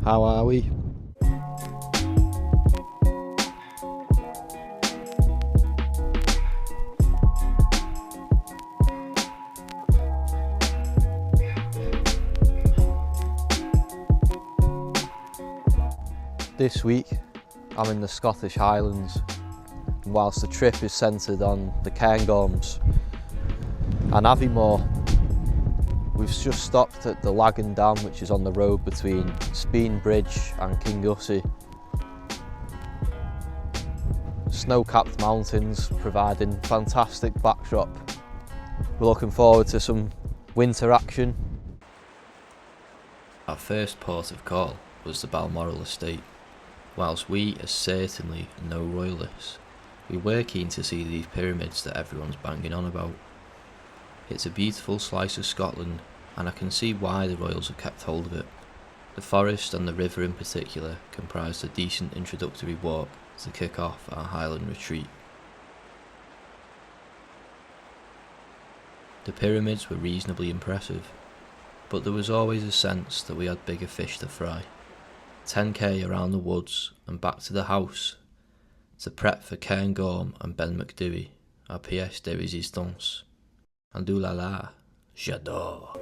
How are we? This week I'm in the Scottish Highlands, and whilst the trip is centred on the Cairngorms and Aviemore, we've just stopped at the Lagan Dam, which is on the road between Speen Bridge and Kingussie. Snow-capped mountains providing fantastic backdrop. We're looking forward to some winter action. Our first port of call was the Balmoral Estate. Whilst we are certainly no royalists, we were keen to see these pyramids that everyone's banging on about. It's a beautiful slice of Scotland, and I can see why the royals have kept hold of it. The forest and the river in particular comprised a decent introductory walk to kick off our Highland retreat. The pyramids were reasonably impressive, but there was always a sense that we had bigger fish to fry. 10k around the woods and back to the house to prep for Cairn Gorm and Ben Macdui, our pièce de résistance. And ooh la la, j'adore.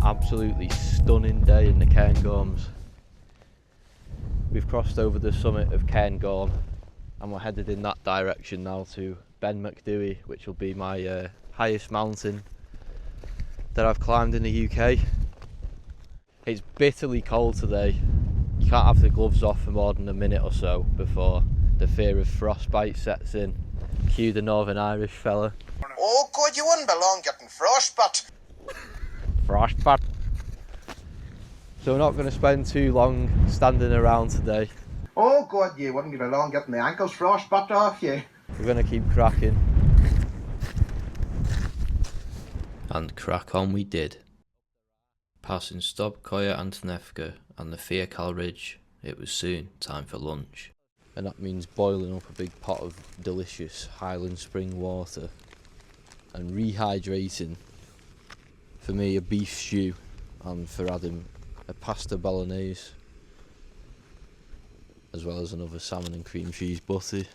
Absolutely stunning day in the Cairngorms. We've crossed over the summit of Cairn Gorm and we're headed in that direction now to Ben Macdui, which will be my highest mountain that I've climbed in the UK. It's bitterly cold today. You can't have the gloves off for more than a minute or so before the fear of frostbite sets in. Cue the Northern Irish fella. Oh God, you wouldn't be long getting frostbite. Frostbite. So we're not going to spend too long standing around today. Oh God, you wouldn't be long getting the ankles frostbite off you. We're going to keep cracking. And crack on we did. Passing Stob Coire and Tnefka and the Fiaccal Ridge, it was soon time for lunch. And that means boiling up a big pot of delicious Highland spring water and rehydrating. For me, a beef stew, and for Adam, a pasta bolognese, as well as another salmon and cream cheese butty.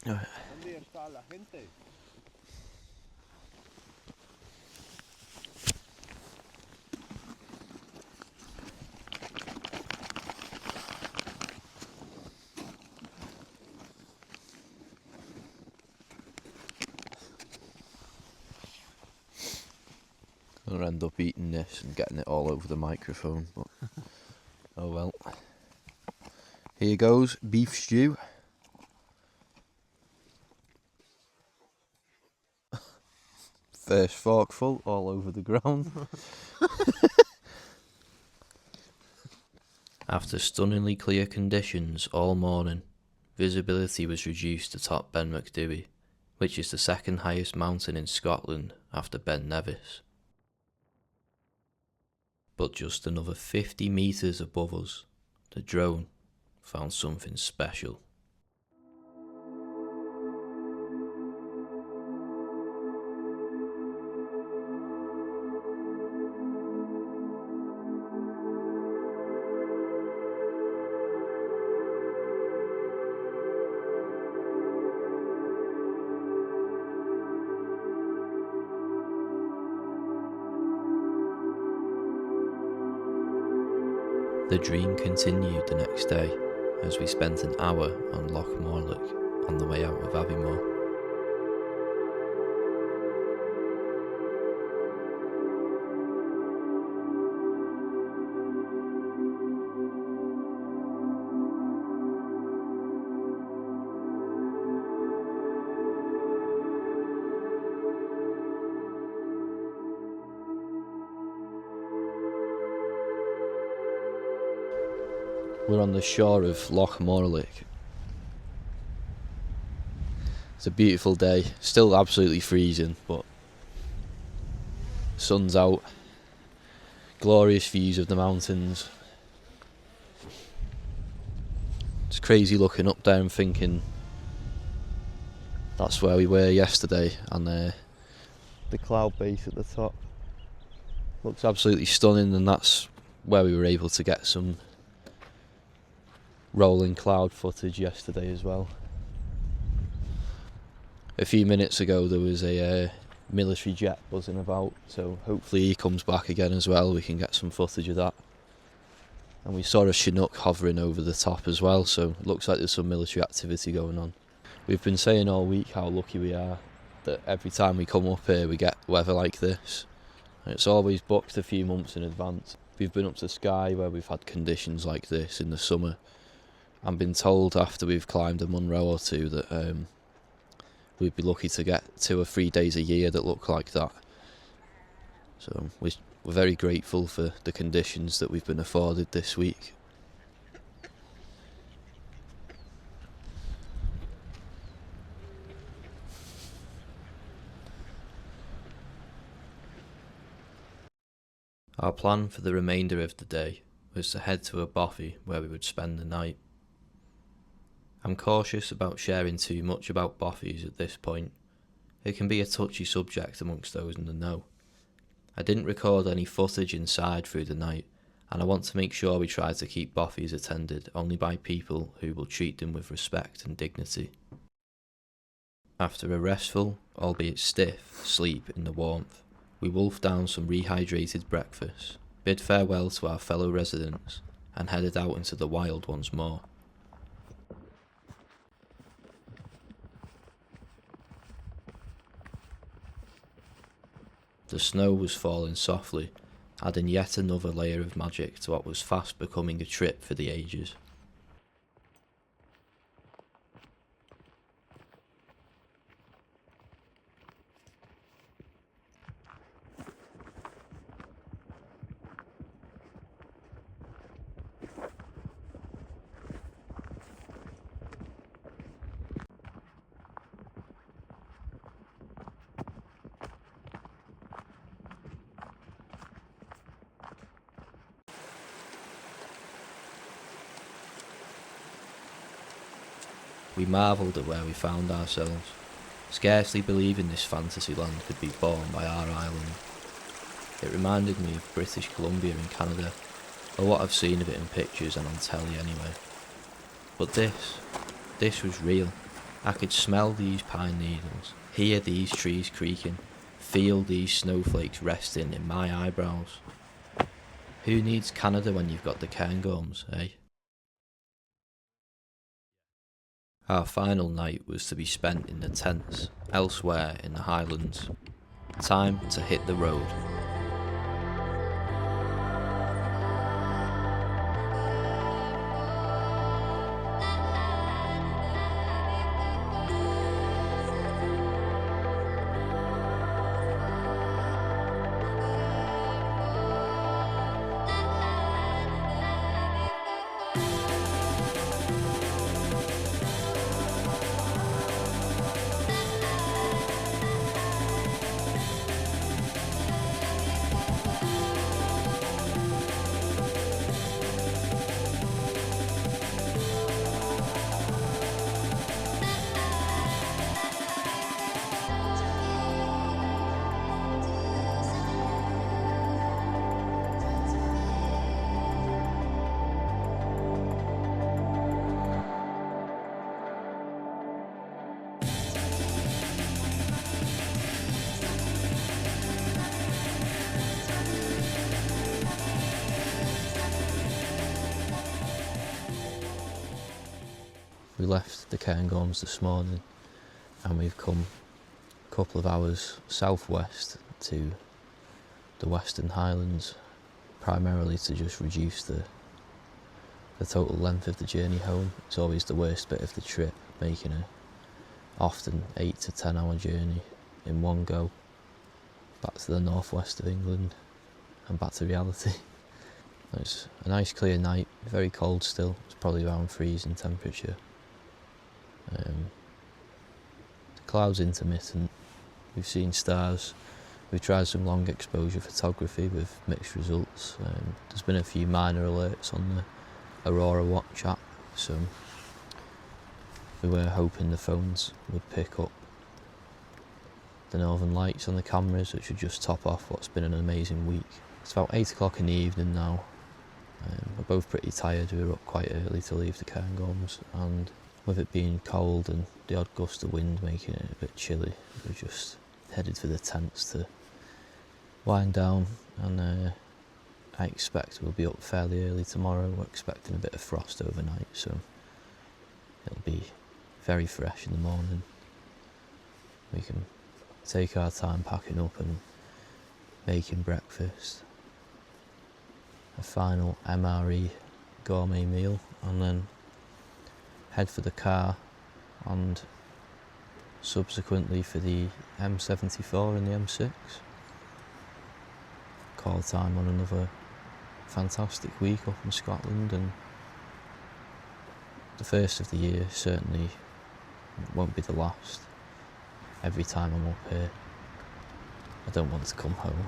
¿Dónde está la gente? I'll end up eating this and getting it all over the microphone, but oh well. Here goes, beef stew. First forkful all over the ground. After stunningly clear conditions all morning, visibility was reduced atop Ben Macdui, which is the second highest mountain in Scotland after Ben Nevis. But just another 50 metres above us, the drone found something special. The dream continued the next day as we spent an hour on Loch Morlich on the way out of Aviemore. We're on the shore of Loch Morlich. It's a beautiful day, still absolutely freezing, but sun's out, glorious views of the mountains. It's crazy looking up there and thinking that's where we were yesterday, and the cloud base at the top looks absolutely stunning, and that's where we were able to get some rolling cloud footage yesterday as well. A few minutes ago there was a military jet buzzing about, so hopefully he comes back again as well, we can get some footage of that. And we saw a Chinook hovering over the top as well, so it looks like there's some military activity going on. We've been saying all week how lucky we are that every time we come up here we get weather like this. And it's always booked a few months in advance. We've been up to Skye where we've had conditions like this in the summer, and been told after we've climbed a Munro or two that we'd be lucky to get 2 or 3 days a year that look like that. So we're very grateful for the conditions that we've been afforded this week. Our plan for the remainder of the day was to head to a Bothy where we would spend the night. I'm cautious about sharing too much about Bothies at this point. It can be a touchy subject amongst those in the know. I didn't record any footage inside through the night, and I want to make sure we try to keep Bothies attended only by people who will treat them with respect and dignity. After a restful, albeit stiff, sleep in the warmth, we wolfed down some rehydrated breakfast, bid farewell to our fellow residents, and headed out into the wild once more. The snow was falling softly, adding yet another layer of magic to what was fast becoming a trip for the ages. We marvelled at where we found ourselves, scarcely believing this fantasy land could be born by our island. It reminded me of British Columbia in Canada, or what I've seen of it in pictures and on telly anyway. But this was real. I could smell these pine needles, hear these trees creaking, feel these snowflakes resting in my eyebrows. Who needs Canada when you've got the Cairngorms, eh? Our final night was to be spent in the tents, elsewhere in the Highlands. Time to hit the road. left the Cairngorms this morning and we've come a couple of hours southwest to the Western Highlands, primarily to just reduce the total length of the journey home. It's always the worst bit of the trip, making a often 8 to 10 hour journey in one go back to the northwest of England and back to reality. It's a nice clear night, very cold still, it's probably around freezing temperature. The clouds intermittent, we've seen stars, we've tried some long exposure photography with mixed results. There's been a few minor alerts on the Aurora Watch app, so we were hoping the phones would pick up the northern lights on the cameras, which would just top off what's been an amazing week. It's about 8 o'clock in the evening now. We're both pretty tired, we were up quite early to leave the Cairngorms, and with it being cold and the odd gust of wind making it a bit chilly, we just headed for the tents to wind down, and I expect we'll be up fairly early tomorrow. We're expecting a bit of frost overnight, so it'll be very fresh in the morning. We can take our time packing up and making breakfast, a final MRE gourmet meal, and then head for the car and subsequently for the M74 and the M6. Call time on another fantastic week up in Scotland, and the first of the year certainly won't be the last. Every time I'm up here, I don't want to come home.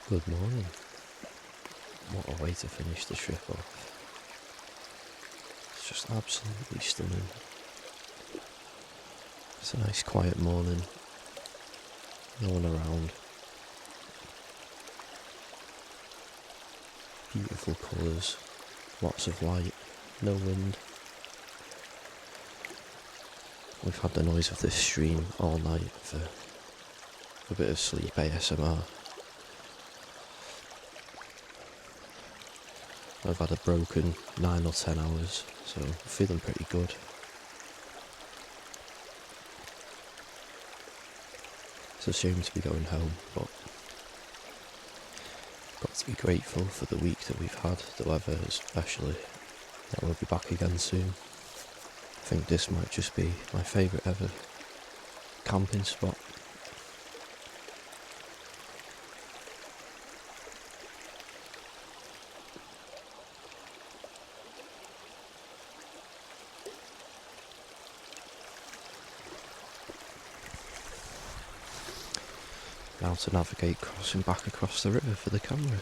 Good morning. What a way to finish the trip off. It's just absolutely stunning. It's a nice quiet morning. No one around. Beautiful colours. Lots of light. No wind. We've had the noise of this stream all night for a bit of sleep ASMR. I've had a broken 9 or 10 hours, so I'm feeling pretty good. It's a shame to be going home, but got to be grateful for the week that we've had, the weather especially, that we'll be back again soon. I think this might just be my favourite ever camping spot. Now to navigate crossing back across the river for the camera.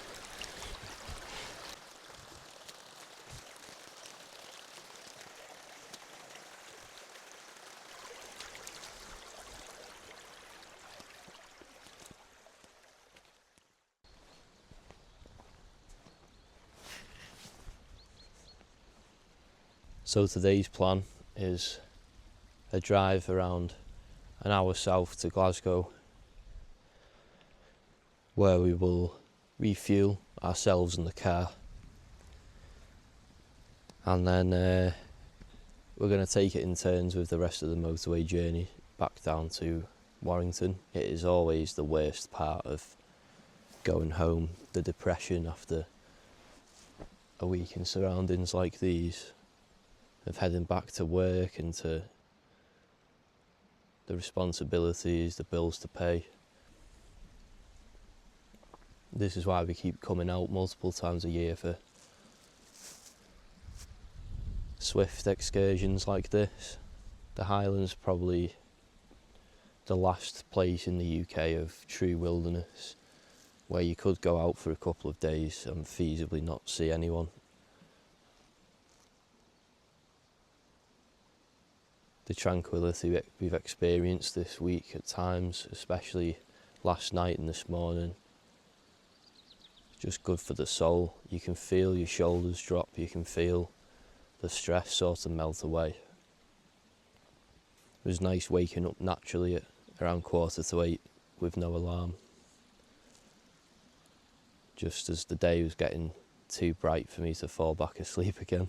So today's plan is a drive around an hour south to Glasgow, where we will refuel ourselves in the car, and then we're going to take it in turns with the rest of the motorway journey back down to Warrington. It is always the worst part of going home, the depression after a week in surroundings like these, of heading back to work and to the responsibilities, the bills to pay. This is why we keep coming out multiple times a year for swift excursions like this. The Highlands probably the last place in the UK of true wilderness where you could go out for a couple of days and feasibly not see anyone. The tranquility we've experienced this week at times, especially last night and this morning, just good for the soul. You can feel your shoulders drop, you can feel the stress sort of melt away. It was nice waking up naturally at around 7:45 with no alarm, just as the day was getting too bright for me to fall back asleep again.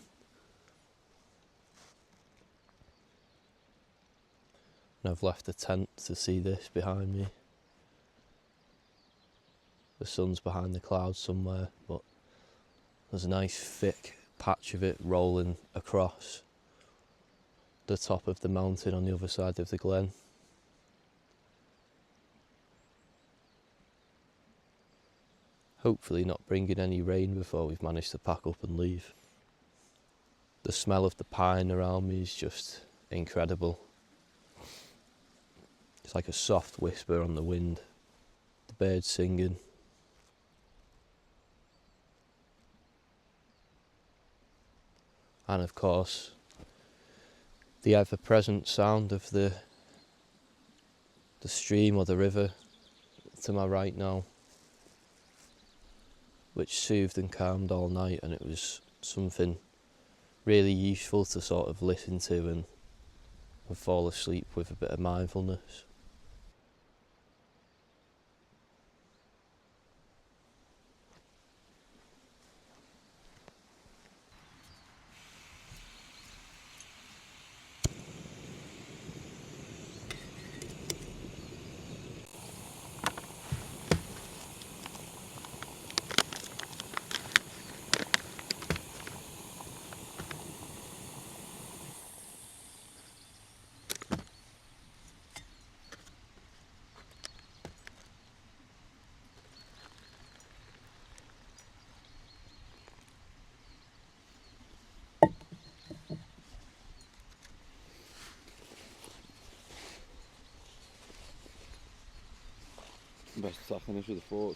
And I've left the tent to see this behind me. The sun's behind the clouds somewhere, but there's a nice thick patch of it rolling across the top of the mountain on the other side of the glen. Hopefully not bringing any rain before we've managed to pack up and leave. The smell of the pine around me is just incredible. It's like a soft whisper on the wind. The birds singing. And of course, the ever-present sound of the stream or the river to my right now, which soothed and calmed all night, and it was something really useful to sort of listen to and fall asleep with a bit of mindfulness. Best to finish with the fork.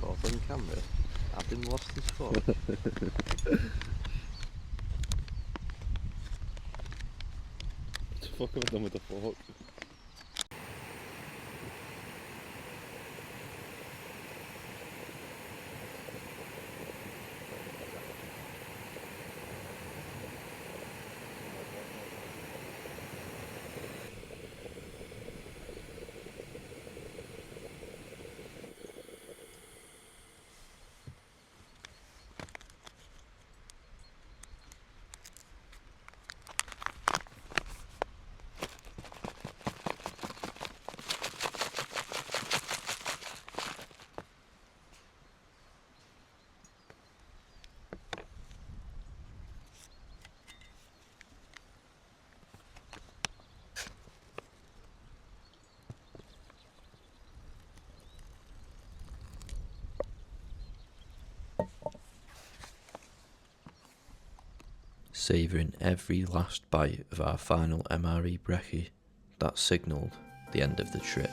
Caught on camera, Adam lost his fork. What the fuck have I done with the fork? Savouring every last bite of our final MRE brekkie, that signalled the end of the trip.